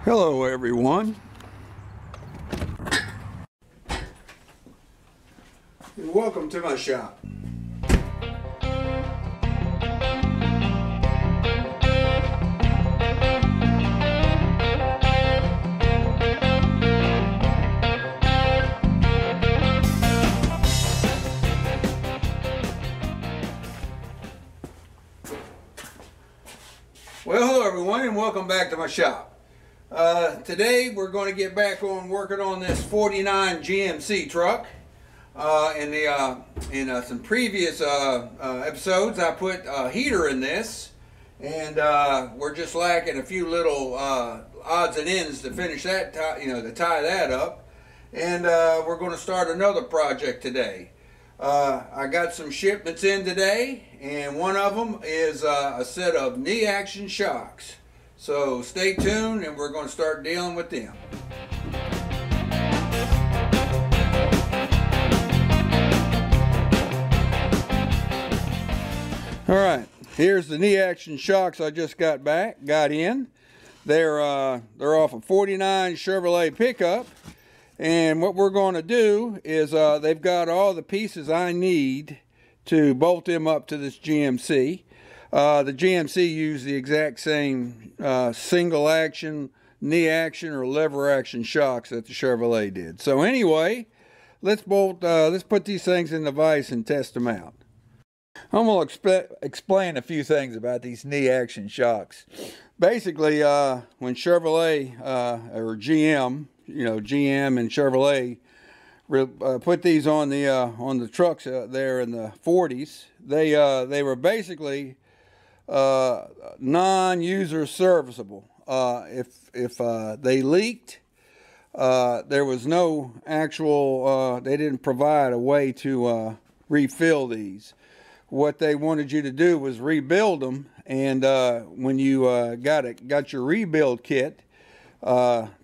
Hello everyone, and welcome to my shop. Well, hello everyone, and welcome back to my shop. Today we're going to get back on working on this 49 GMC truck. In some previous episodes I put a heater in this, and we're just lacking a few little odds and ends to finish that, to tie that up. And we're going to start another project today. I got some shipments in today, and one of them is a set of knee action shocks. So stay tuned, and we're going to start dealing with them. All right, here's the knee action shocks I just got in. They're off a 49 Chevrolet pickup, and what we're going to do is they've got all the pieces I need to bolt them up to this GMC. The GMC used the exact same single action, knee action, or lever action shocks that the Chevrolet did. So anyway, let's put these things in the vise and test them out. I'm going to explain a few things about these knee action shocks. Basically, when Chevrolet or GM, GM and Chevrolet put these on the trucks there in the 40s, they were basically non-user serviceable. If they leaked, there was no actual, they didn't provide a way to refill these. What they wanted you to do was rebuild them, and when you got your rebuild kit,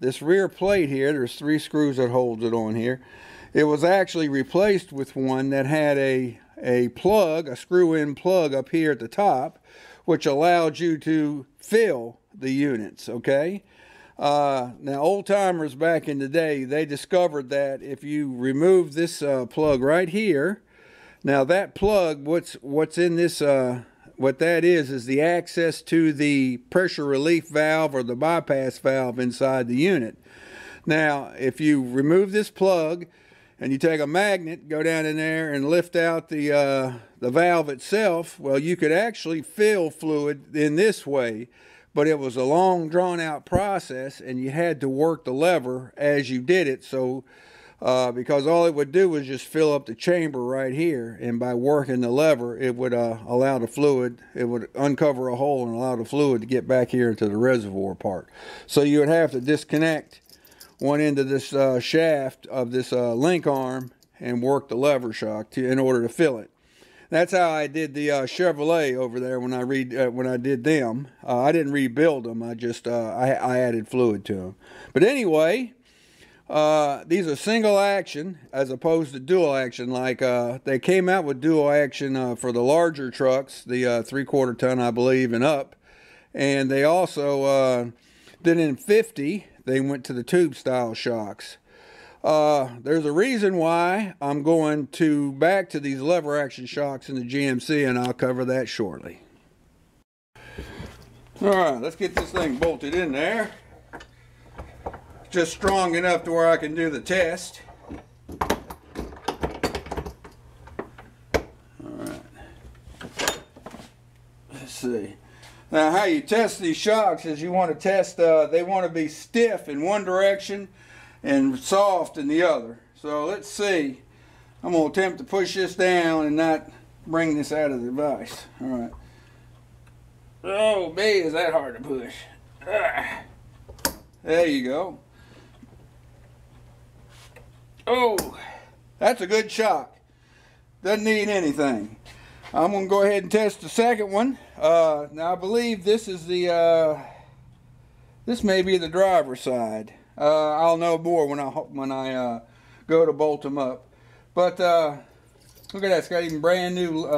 this rear plate here, there's 3 screws that holds it on here. It was actually replaced with one that had a plug, a screw-in plug up here at the top, which allowed you to fill the units, okay? Now, old-timers back in the day, they discovered that if you remove this plug right here, now that plug, what's in this, what that is the access to the pressure relief valve or the bypass valve inside the unit. Now, if you remove this plug and you take a magnet, go down in there and lift out the valve itself, well, you could actually fill fluid in this way, but it was a long, drawn-out process, and you had to work the lever as you did it. So, because all it would do was just fill up the chamber right here, and by working the lever, it would allow the fluid, it would uncover a hole and allow the fluid to get back here into the reservoir part. So you would have to disconnect one end of this shaft of this link arm and work the lever shock in order to fill it. That's how I did the Chevrolet over there when I did them. I didn't rebuild them. I just I added fluid to them. But anyway, these are single action as opposed to dual action. Like they came out with dual action for the larger trucks, the 3/4 ton, I believe, and up. And they also did in 50. They went to the tube style shocks. There's a reason why I'm going back to these lever action shocks in the GMC, and I'll cover that shortly. Alright, let's get this thing bolted in there. Just strong enough to where I can do the test. Alright. Let's see. Now, how you test these shocks is you want to test, they want to be stiff in one direction and soft in the other. So let's see. I'm going to attempt to push this down and not bring this out of the vise. All right. Oh, man, is that hard to push. There you go. Oh, that's a good shock. Doesn't need anything. I'm going to go ahead and test the second one. Now I believe this is this may be the driver's side. I'll know more when I go to bolt them up. But look at that, it's got even brand new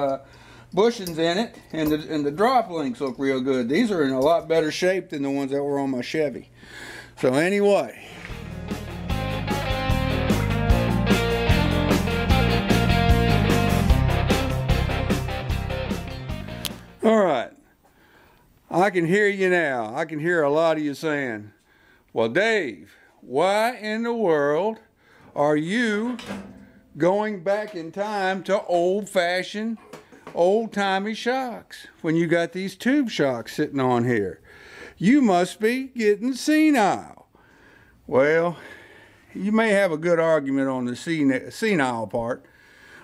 bushings in it, and the drop links look real good. These are in a lot better shape than the ones that were on my Chevy. So anyway, all right, I can hear you now. I can hear a lot of you saying, well, Dave, why in the world are you going back in time to old-fashioned, old-timey shocks when you got these tube shocks sitting on here? You must be getting senile. Well, you may have a good argument on the senile part,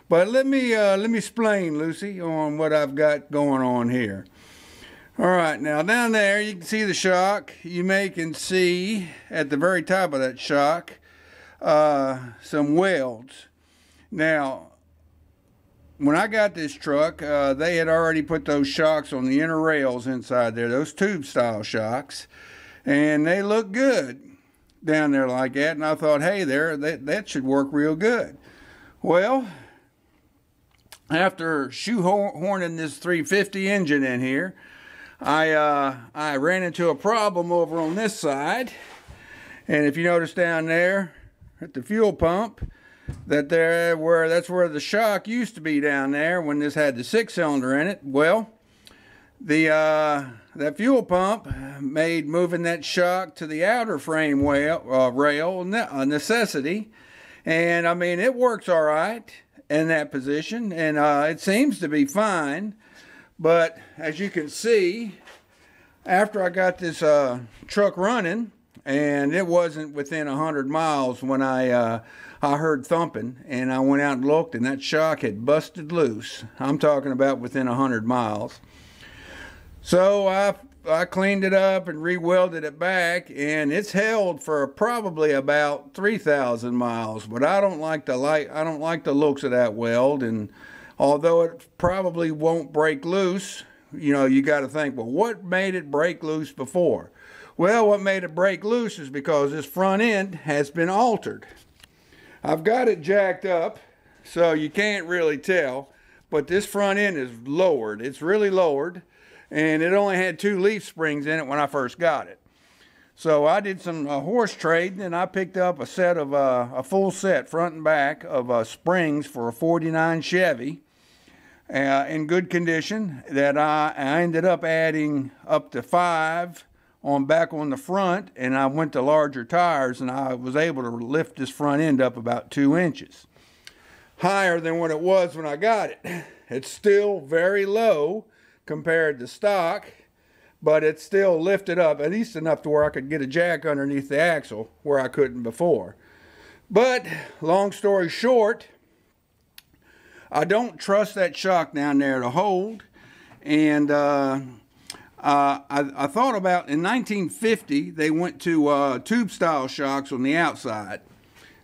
but let me explain, Lucy, on what I've got going on here. All right, now down there you can see the shock. You can see at the very top of that shock some welds. Now, when I got this truck, they had already put those shocks on the inner rails inside there, those tube style shocks, and they look good down there like that. And I thought, hey, that should work real good. Well, after shoehorning this 350 engine in here, I ran into a problem over on this side. And if you notice down there at the fuel pump, that's where the shock used to be down there when this had the 6-cylinder in it. Well, that fuel pump made moving that shock to the outer frame rail a necessity. And I mean, it works all right in that position, and it seems to be fine. But as you can see, after I got this truck running, and it wasn't within 100 miles when I heard thumping, and I went out and looked, and that shock had busted loose. I'm talking about within 100 miles. So I cleaned it up and re-welded it back, and it's held for probably about 3,000 miles. But I don't like the looks of that weld, and although it probably won't break loose, you know, you got to think, well, what made it break loose before? Well, what made it break loose is because this front end has been altered. I've got it jacked up, so you can't really tell, but this front end is lowered. It's really lowered, and it only had 2 leaf springs in it when I first got it. So I did some horse trading, and I picked up a full set, front and back, of springs for a 49 Chevy in good condition that I ended up adding up to 5 back on the front, and I went to larger tires, and I was able to lift this front end up about 2 inches higher than what it was when I got it. It's still very low compared to stock, but it's still lifted up at least enough to where I could get a jack underneath the axle where I couldn't before. But long story short, I don't trust that shock down there to hold, and I thought about, in 1950, they went to tube-style shocks on the outside,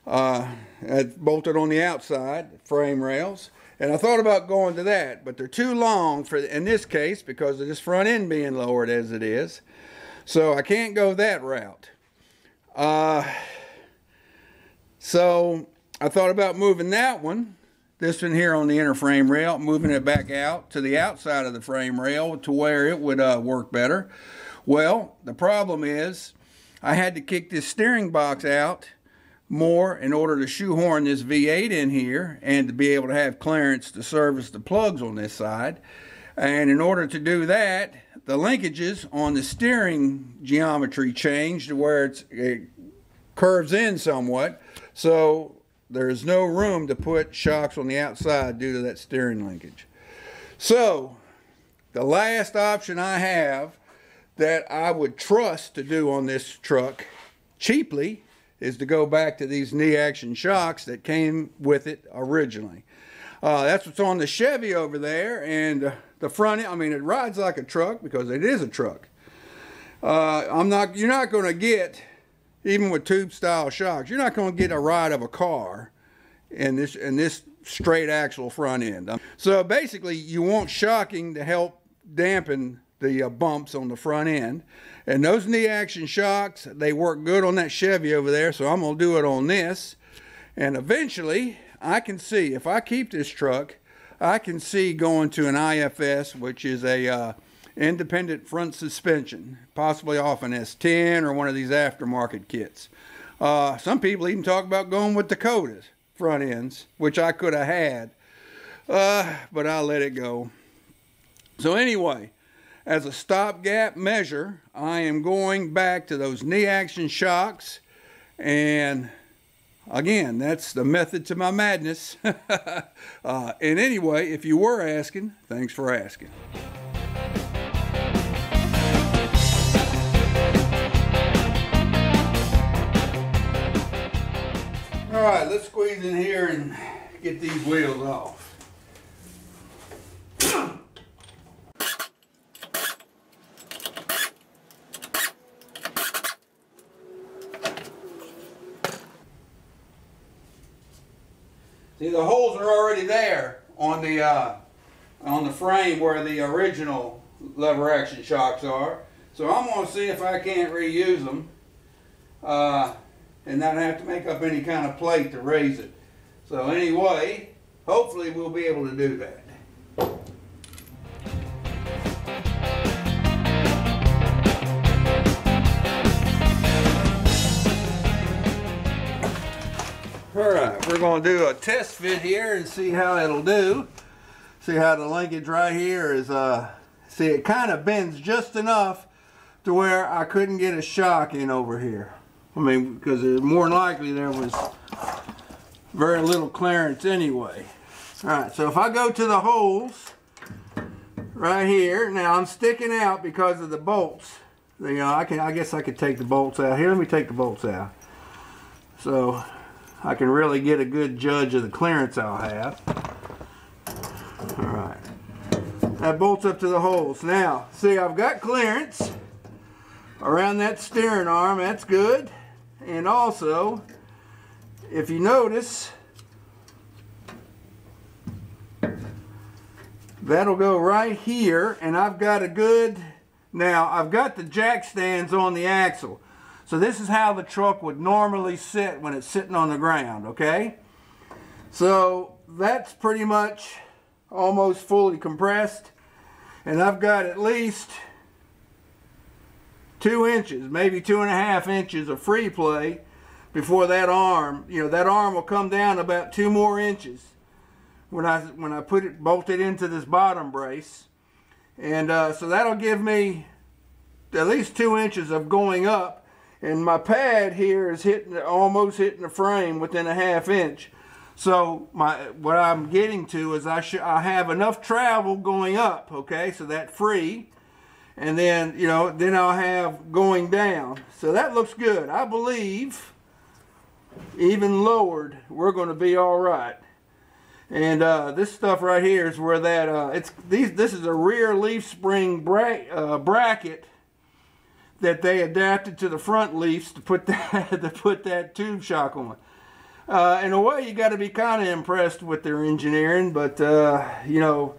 bolted on the outside frame rails, and I thought about going to that, but they're too long in this case because of this front end being lowered as it is, so I can't go that route. So I thought about moving that one, this one here on the inner frame rail, moving it back out to the outside of the frame rail to where it would work better. Well, the problem is I had to kick this steering box out more in order to shoehorn this V8 in here and to be able to have clearance to service the plugs on this side. And in order to do that, the linkages on the steering geometry changed to where it curves in somewhat. So there's no room to put shocks on the outside due to that steering linkage. So the last option I have that I would trust to do on this truck cheaply is to go back to these knee action shocks that came with it originally. That's what's on the Chevy over there, and the front end, I mean, it rides like a truck because it is a truck. You're not going to get, even with tube style shocks, you're not going to get a ride of a car in this straight axle front end. So basically you want shocking to help dampen the bumps on the front end, and those knee action shocks, they work good on that Chevy over there, so I'm going to do it on this. And eventually I can see, if I keep this truck, I can see going to an IFS, which is a independent front suspension, possibly off an S10 or one of these aftermarket kits. Some people even talk about going with Dakota's front ends, which I could have had, but I'll let it go. So anyway, as a stopgap measure, I am going back to those knee action shocks, and again, that's the method to my madness. And anyway, if you were asking, thanks for asking. All right, let's squeeze in here and get these wheels off. See, the holes are already there on the frame where the original lever action shocks are. So I'm going to see if I can't reuse them and not have to make up any kind of plate to raise it. So anyway, hopefully we'll be able to do that. Alright, we're going to do a test fit here and see how it'll do. See how the linkage right here is, see, it kind of bends just enough to where I couldn't get a shock in over here. I mean, because more than likely there was very little clearance anyway. Alright, so if I go to the holes right here, now I'm sticking out because of the bolts. You know, I guess I could take the bolts out. Here, let me take the bolts out. So I can really get a good judge of the clearance I'll have. Alright. That bolts up to the holes. Now, see, I've got clearance around that steering arm. That's good. And also, if you notice, that'll go right here. And I've got a good... Now, I've got the jack stands on the axle. So this is how the truck would normally sit when it's sitting on the ground, okay? So that's pretty much almost fully compressed. And I've got at least 2 inches, maybe 2.5 inches of free play before that arm, you know, that arm will come down about 2 more inches when I put it bolted into this bottom brace. And so that'll give me at least 2 inches of going up. And my pad here is almost hitting the frame within a 1/2 inch. So what I'm getting to is I have enough travel going up, okay, so that free, and then, you know, then I'll have going down. So that looks good. I believe even lowered we're going to be all right. And this stuff right here is where that this is a rear leaf spring bracket that they adapted to the front leaves to put that tube shock on. In a way, you got to be kind of impressed with their engineering, but you know,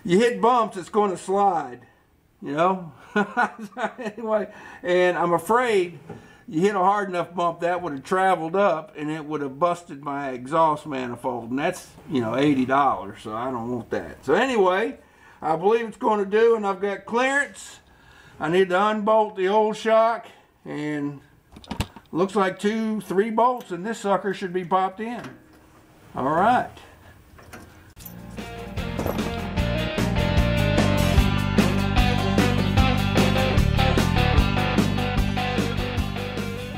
you hit bumps, it's going to slide, you know. Anyway, and I'm afraid you hit a hard enough bump that would have traveled up and it would have busted my exhaust manifold, and that's, you know, $80, so I don't want that. So anyway, I believe it's going to do, and I've got clearance. I need to unbolt the old shock, and looks like 2-3 bolts, and this sucker should be popped in. All right.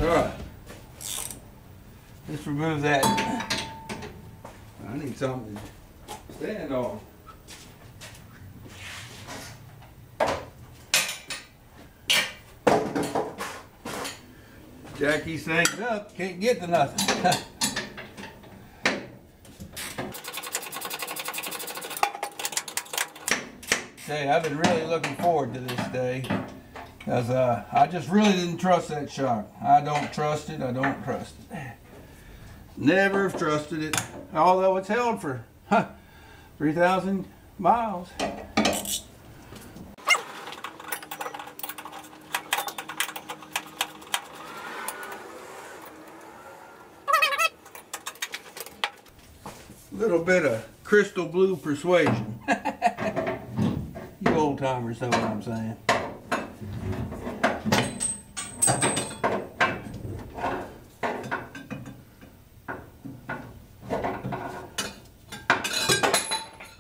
All right. Let's remove that. I need something to stand on. Jack these things up, can't get to nothing. Okay, I've been really looking forward to this day, because I just really didn't trust that shock. I don't trust it, I don't trust it. Never have trusted it, although it's held for 3,000 miles. Little bit of crystal blue persuasion. You old old timers know what I'm saying.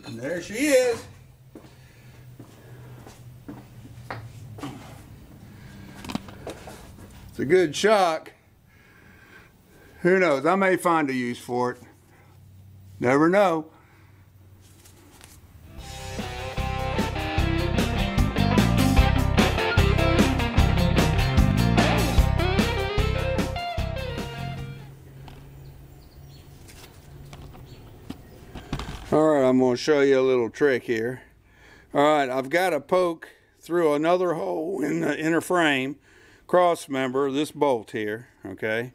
And there she is. It's a good shock. Who knows? I may find a use for it. Never know. Alright, I'm going to show you a little trick here. Alright, I've got to poke through another hole in the inner frame, cross member, this bolt here, okay?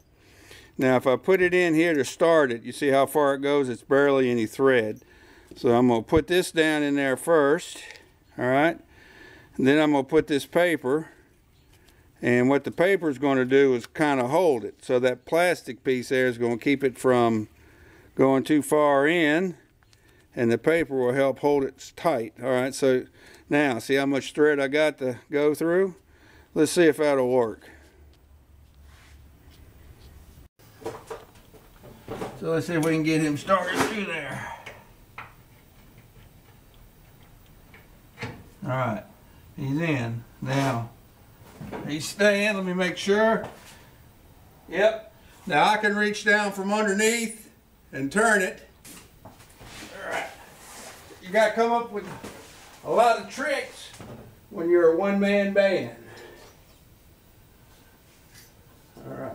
Now if I put it in here to start it, you see how far it goes? It's barely any thread. So I'm going to put this down in there first, alright? And then I'm going to put this paper, and what the paper is going to do is kind of hold it. So that plastic piece there is going to keep it from going too far in, and the paper will help hold it tight. Alright, so now see how much thread I got to go through? Let's see if that'll work. So let's see if we can get him started through there. Alright, he's in. Now, he's staying. Let me make sure. Yep. Now I can reach down from underneath and turn it. Alright. You got to come up with a lot of tricks when you're a one-man band. Alright.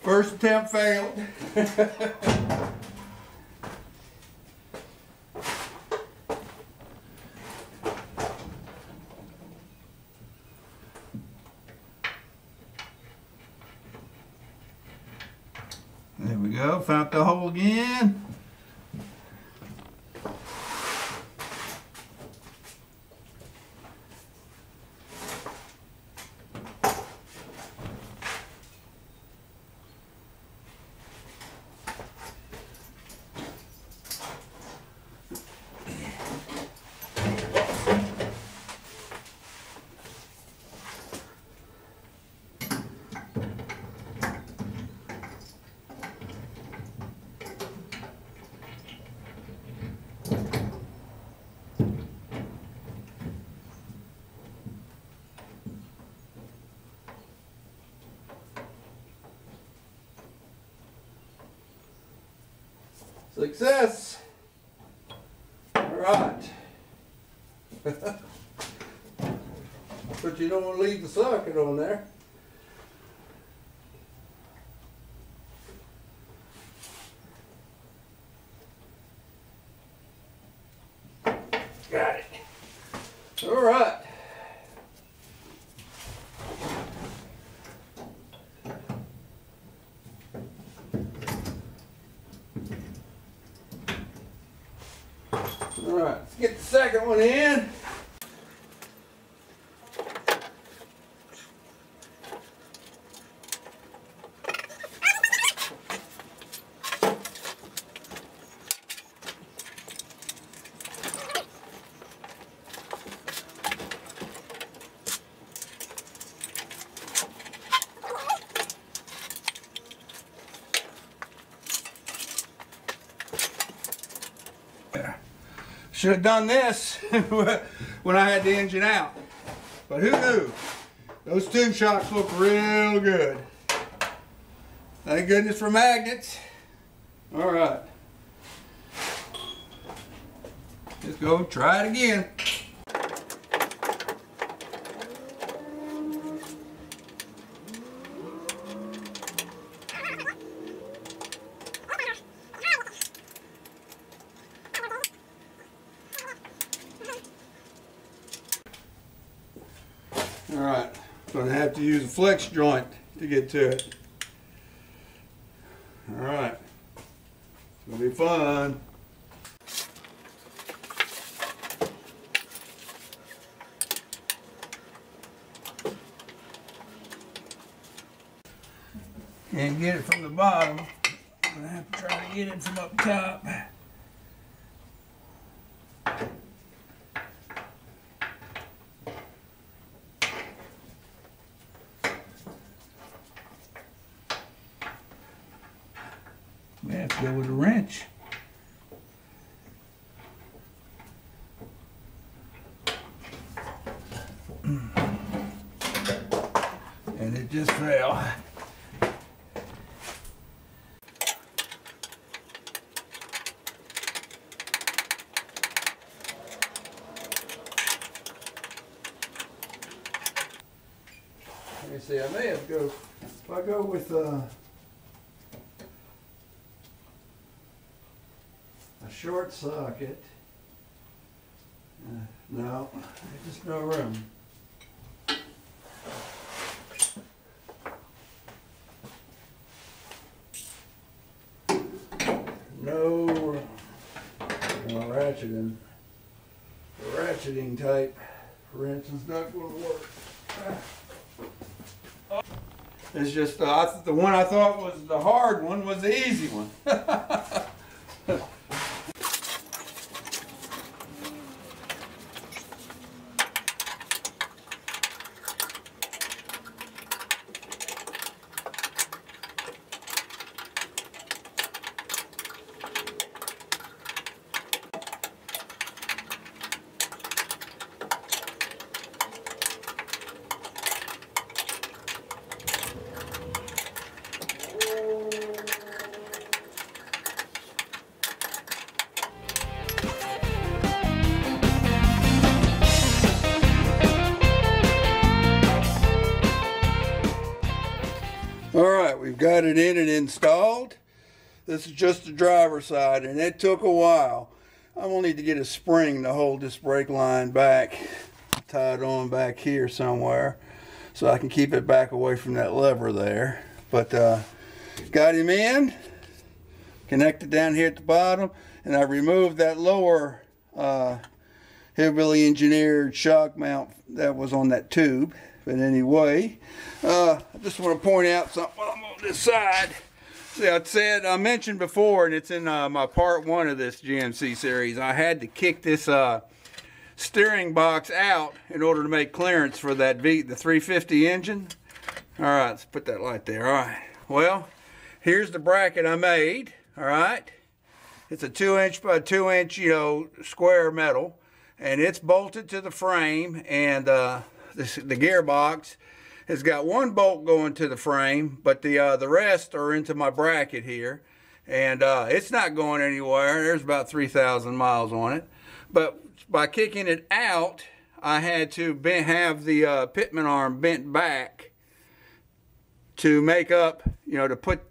First attempt failed. There we go, found the hole again. Success! Alright. But you don't want to leave the socket on there. Got it. Alright. Alright, let's get the second one in. Should have done this when I had the engine out. But who knew? Those tube shocks look real good. Thank goodness for magnets. Alright. Let's go try it again. All right, going to have to use a flex joint to get to it. All right, it's going to be fun. Can't get it from the bottom. I'm going to have to try to get it from up top. We have to go with a wrench. And it just fell. Let me see, I may have to go, if I go with a short socket, no, there's just no room. No room. No ratcheting. The ratcheting type wrench is not going to work. It's just the one I thought was the hard one was the easy one. All right, we've got it in and installed. This is just the driver's side, and it took a while. I will need to get a spring to hold this brake line back, tied on back here somewhere, so I can keep it back away from that lever there. But got him in, connected down here at the bottom, and I removed that lower heavily engineered shock mount that was on that tube. But anyway, I just want to point out something while I'm on this side. See, I mentioned before, and it's in my part 1 of this GMC series, I had to kick this steering box out in order to make clearance for that the 350 engine. All right, let's put that light there. All right, well, here's the bracket I made. All right, it's a 2-inch by 2-inch, square metal, and it's bolted to the frame, and the gearbox has got one bolt going to the frame, but the rest are into my bracket here, and it's not going anywhere. There's about 3,000 miles on it, but by kicking it out, I had to have the pitman arm bent back to make up,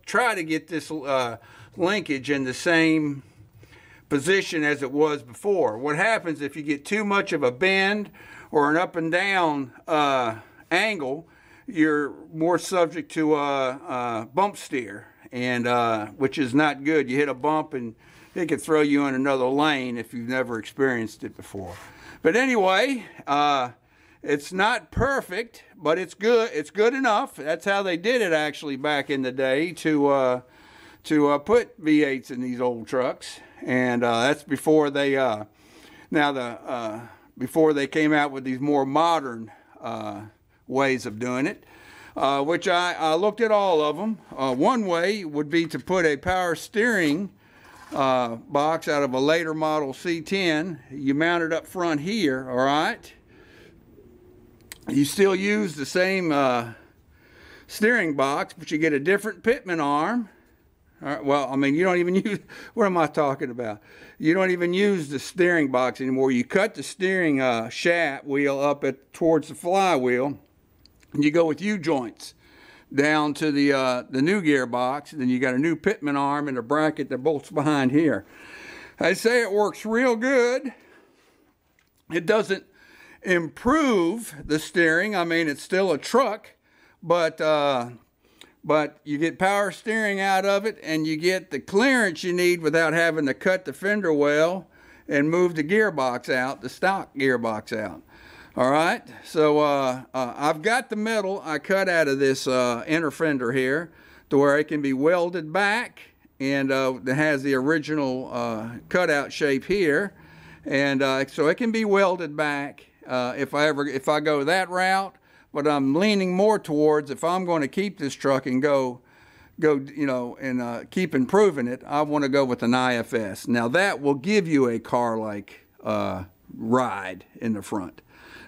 try to get this linkage in the same position as it was before. What happens if you get too much of a bend or an up and down angle, you're more subject to bump steer, and which is not good. You hit a bump and it could throw you in another lane if you've never experienced it before. But anyway, it's not perfect, but it's good. It's good enough. That's how they did it actually back in the day to put V8s in these old trucks, and that's before they before they came out with these more modern ways of doing it, which I looked at all of them. One way would be to put a power steering box out of a later model C10. You mount it up front here, all right? You still use the same steering box, but you get a different pitman arm. All right, well, I mean, you don't even use, what am I talking about? You don't even use the steering box anymore. You cut the steering shaft wheel up towards the flywheel, and you go with U-joints down to the new gearbox, and then you got a new pitman arm and a bracket that bolts behind here. I say it works real good. It doesn't improve the steering. I mean, it's still a truck, but you get power steering out of it, and you get the clearance you need without having to cut the fender well and move the gearbox out, the stock gearbox out. All right, so I've got the metal I cut out of this inner fender here to where it can be welded back, and it has the original cutout shape here, and so it can be welded back if I go that route. But I'm leaning more towards, if I'm going to keep this truck and go, you know, and keep improving it, I want to go with an IFS. Now that will give you a car-like ride in the front.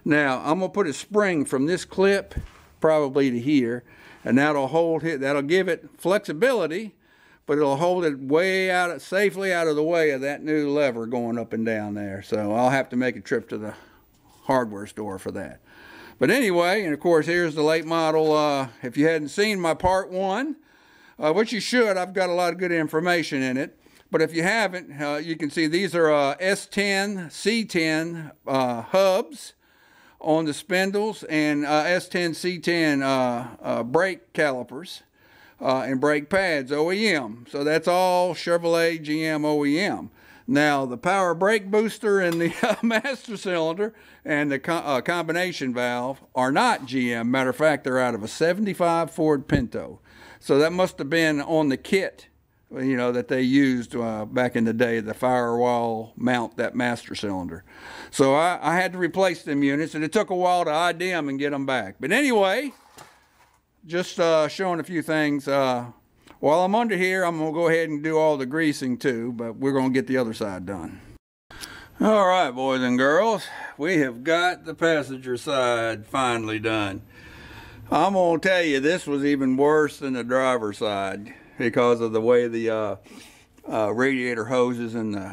Now I'm gonna put a spring from this clip probably to here, and that'll hold it. That'll give it flexibility, but it'll hold it way out, safely out of the way of that new lever going up and down there. So I'll have to make a trip to the hardware store for that. But anyway, and of course here's the late model. If you hadn't seen my part 1, which you should, I've got a lot of good information in it. But if you haven't, you can see these are S10, C10 hubs on the spindles, and S10, C10 brake calipers and brake pads, OEM. So that's all Chevrolet, GM, OEM. Now the power brake booster and the master cylinder and the combination valve are not GM. Matter of fact, they're out of a 75 Ford Pinto. So that must have been on the kit, you know, that they used back in the day, the firewall mount that master cylinder. So I had to replace them units, and it took a while to ID them and get them back. But anyway, just showing a few things. While I'm under here, I'm going to go ahead and do all the greasing too, but we're going to get the other side done. All right, boys and girls, we have got the passenger side finally done. I'm going to tell you, this was even worse than the driver's side, because of the way the radiator hoses and the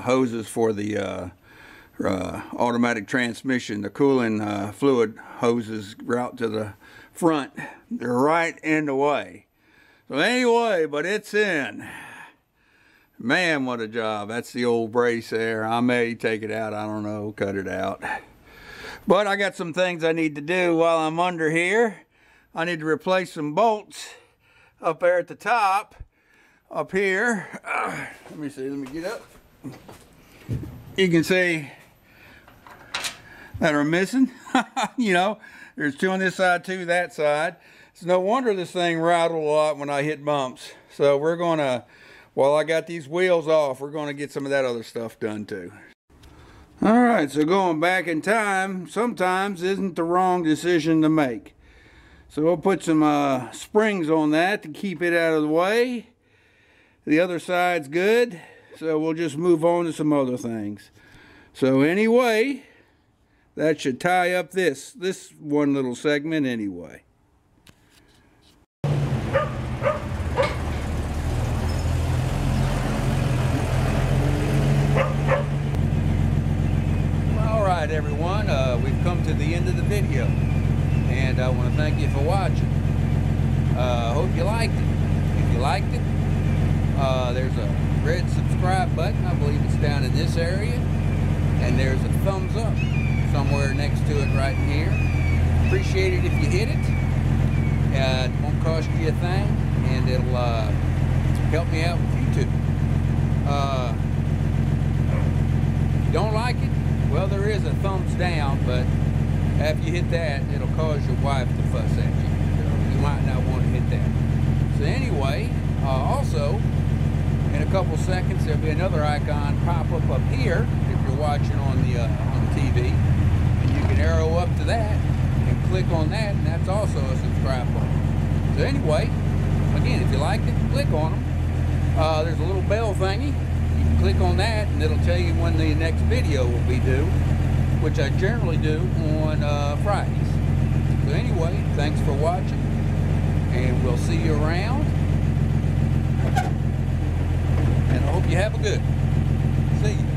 hoses for the automatic transmission, the cooling fluid hoses route to the front, they're right in the way. So anyway, but it's in. Man, what a job. That's the old brace there. I may take it out, I don't know, cut it out. But I got some things I need to do while I'm under here. I need to replace some bolts up there at the top, up here. Let me see, let me get up. You can see that are missing. You know, there's 2 on this side, 2 that side. It's no wonder this thing rattled a lot when I hit bumps. So we're gonna, while I got these wheels off, we're gonna get some of that other stuff done too. All right, so going back in time sometimes isn't the wrong decision to make. So we'll put some springs on that to keep it out of the way. The other side's good, so we'll just move on to some other things. So anyway, that should tie up this one little segment anyway. All right, everyone, we've come to the end of the video, and I want to thank you for watching. Hope you liked it. If you liked it, there's a red subscribe button. I believe it's down in this area, and there's a thumbs up somewhere next to it right here. Appreciate it if you hit it. It won't cost you a thing, and it'll help me out with YouTube. If you don't like it, well, there is a thumbs down, but after you hit that, it'll cause your wife to fuss at you. So you might not want to hit that. So anyway, also, in a couple seconds, there'll be another icon pop up here if you're watching on the TV, and you can arrow up to that and click on that, and that's also a subscribe button. So anyway, again, if you liked it, click on them. There's a little bell thingy. You can click on that, and it'll tell you when the next video will be due, which I generally do on Fridays. So anyway, thanks for watching, and we'll see you around. And I hope you have a good one. See you.